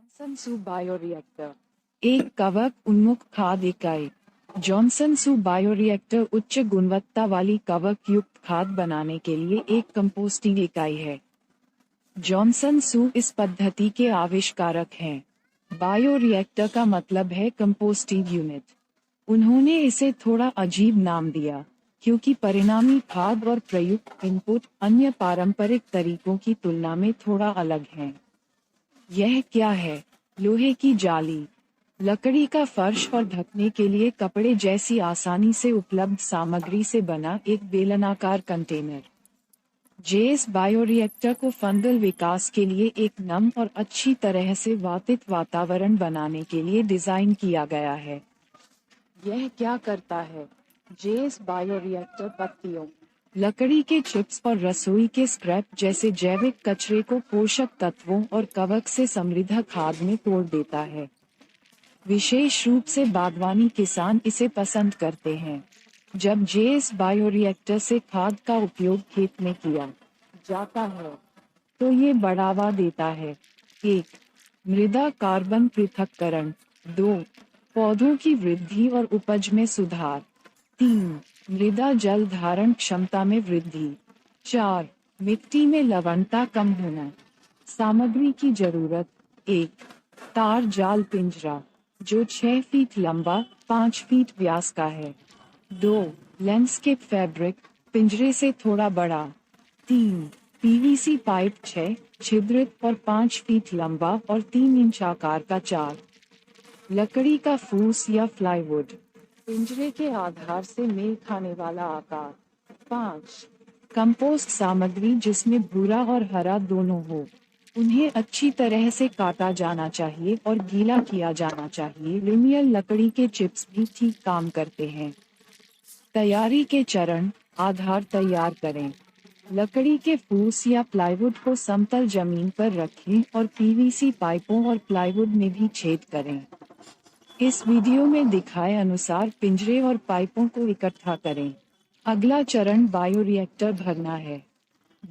Johnson सू bioreactor एक कवक उन्मुख खाद्य इकाई। जॉनसन सू बायोरिएक्टर उच्च गुणवत्ता वाली कवक युक्त खाद बनाने के लिए एक कंपोस्टिंग इकाई है। जॉनसन सू इस पद्धति के आविष्कारक हैं। बायोरिएक्टर का मतलब है कंपोस्टिंग यूनिट। उन्होंने इसे थोड़ा अजीब नाम दिया क्योंकि परिणामी खाद और प्रयुक्त इनपुट अन्य पारंपरिक तरीकों की तुलना में थोड़ा अलग हैं। यह क्या है? लोहे की जाली, लकड़ी का फर्श और ढकने के लिए कपड़े जैसी आसानी से उपलब्ध सामग्री से बना एक बेलनाकार कंटेनर। जेएस बायोरिएक्टर को फंगल विकास के लिए एक नम और अच्छी तरह से वातित वातावरण बनाने के लिए डिजाइन किया गया है। यह क्या करता है? जेएस बायोरिएक्टर पत्तियों, लकड़ी के चिप्स और रसोई के स्क्रैप जैसे जैविक कचरे को पोषक तत्वों और कवक से समृद्ध खाद में तोड़ देता है। विशेष रूप से बागवानी किसान इसे पसंद करते हैं। जब जेएस बायोरिएक्टर से खाद का उपयोग खेत में किया जाता है तो ये बढ़ावा देता है। 1. मृदा कार्बन पृथक्करण। 2. पौधों की वृद्धि और उपज में सुधार। 3. मृदा जल धारण क्षमता में वृद्धि। 4. मिट्टी में लवणता कम होना। सामग्री की जरूरत। 1. तार जाल पिंजरा जो 6 फीट लंबा 5 फीट व्यास का है। 2. लैंडस्केप फैब्रिक पिंजरे से थोड़ा बड़ा। 3. पीवीसी पाइप 6 छिद्रित और 5 फीट लंबा और 3 इंच आकार का। 4. लकड़ी का फूस या फ्लाईवुड पिंजरे के आधार से मेल खाने वाला आकार। 5. कंपोस्ट सामग्री जिसमें भूरा और हरा दोनों हो। उन्हें अच्छी तरह से काटा जाना चाहिए और गीला किया जाना चाहिए। लिनियर लकड़ी के चिप्स भी ठीक काम करते हैं। तैयारी के चरण। आधार तैयार करें। लकड़ी के फूस या प्लाईवुड को समतल जमीन पर रखें और पीवीसी पाइपों और प्लाईवुड में भी छेद करें। इस वीडियो में दिखाए अनुसार पिंजरे और पाइपों को इकट्ठा करें। अगला चरण बायोरिएक्टर भरना है।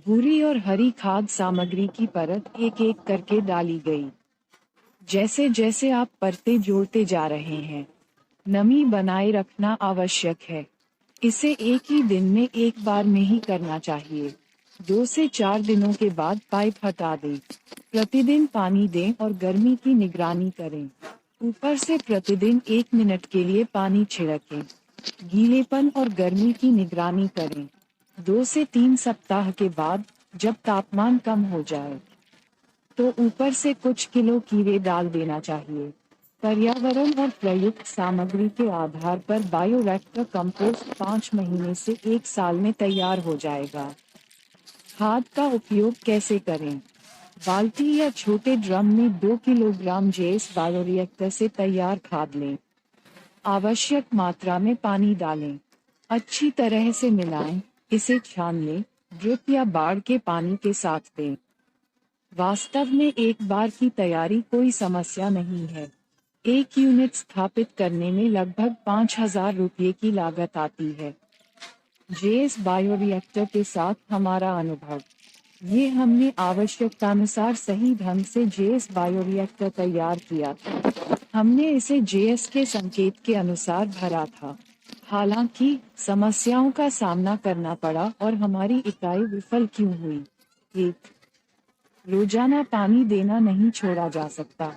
भूरी और हरी खाद सामग्री की परत एक एक करके डाली गई। जैसे जैसे आप परतें जोड़ते जा रहे हैं, नमी बनाए रखना आवश्यक है। इसे एक ही दिन में एक बार में ही करना चाहिए। 2 से 4 दिनों के बाद पाइप हटा दें। प्रतिदिन पानी दें और गर्मी की निगरानी करें। ऊपर से प्रतिदिन 1 मिनट के लिए पानी छिड़कें। गीलेपन और गर्मी की निगरानी करें। 2 से 3 सप्ताह के बाद जब तापमान कम हो जाए तो ऊपर से कुछ किलो कीड़े डाल देना चाहिए। पर्यावरण और प्रयुक्त सामग्री के आधार पर बायोरिएक्टर कंपोस्ट 5 महीने से 1 साल में तैयार हो जाएगा। खाद का उपयोग कैसे करें? बाल्टी या छोटे ड्रम में 2 किलोग्राम जेएस बायोरिएक्टर से तैयार खाद लें। आवश्यक मात्रा में पानी डालें। अच्छी तरह से मिलाएं, इसे छान लें, ड्रिप या बाढ़ के पानी के साथ दें। वास्तव में एक बार की तैयारी कोई समस्या नहीं है। एक यूनिट स्थापित करने में लगभग 5,000 रुपये की लागत आती है। जेएस बायोरिएक्टर के साथ हमारा अनुभव। ये हमने आवश्यकतानुसार सही ढंग से जेएस बायोरिएक्टर तैयार किया था। हमने इसे जेएस के संकेत के अनुसार भरा था। हालांकि समस्याओं का सामना करना पड़ा और हमारी इकाई विफल क्यों हुई? 1. रोजाना पानी देना नहीं छोड़ा जा सकता।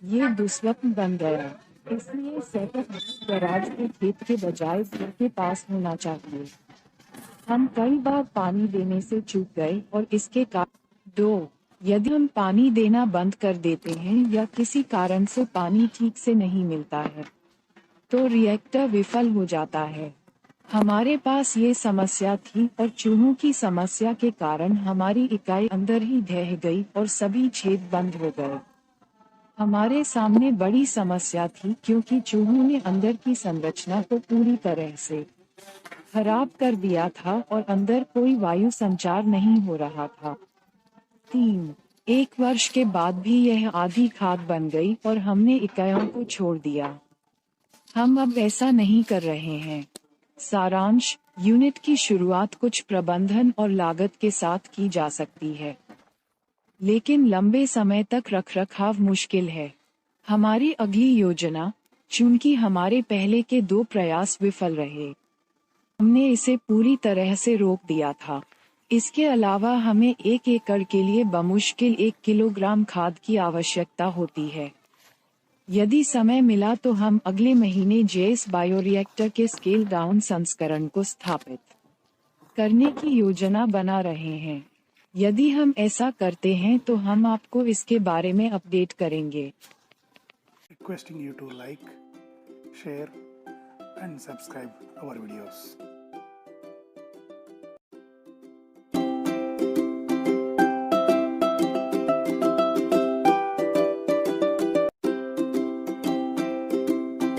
ये दुस्वप्न बन गया। इसलिए सेटअप गैराज के खेत के बजाय घर के पास होना चाहिए। हम कई बार पानी देने से चूक गए और इसके कारण 2. यदि हम पानी देना बंद कर देते हैं या किसी कारण से पानी ठीक से नहीं मिलता है तो रिएक्टर विफल हो जाता है। हमारे पास ये समस्या थी और चूहों की समस्या के कारण हमारी इकाई अंदर ही ढह गई और सभी छेद बंद हो गए। हमारे सामने बड़ी समस्या थी क्योंकि चूहों ने अंदर की संरचना को पूरी तरह से खराब कर दिया था और अंदर कोई वायु संचार नहीं हो रहा था। 3. 1 वर्ष के बाद भी यह आधी खाद बन गई और हमने इकाइयों को छोड़ दिया। हम अब ऐसा नहीं कर रहे हैं। सारांश: यूनिट की शुरुआत कुछ प्रबंधन और लागत के साथ की जा सकती है। लेकिन लंबे समय तक रखरखाव मुश्किल है। हमारी अगली योजना, चूंकि हमारे पहले के 2 प्रयास विफल रहे, हमने इसे पूरी तरह से रोक दिया था। इसके अलावा हमें 1 एकड़ के लिए बमुश्किल 1 किलोग्राम खाद की आवश्यकता होती है। यदि समय मिला तो हम अगले महीने जेएस बायोरिएक्टर के स्केल डाउन संस्करण को स्थापित करने की योजना बना रहे हैं। यदि हम ऐसा करते हैं तो हम आपको इसके बारे में अपडेट करेंगे। Requesting you to like, share and subscribe our videos.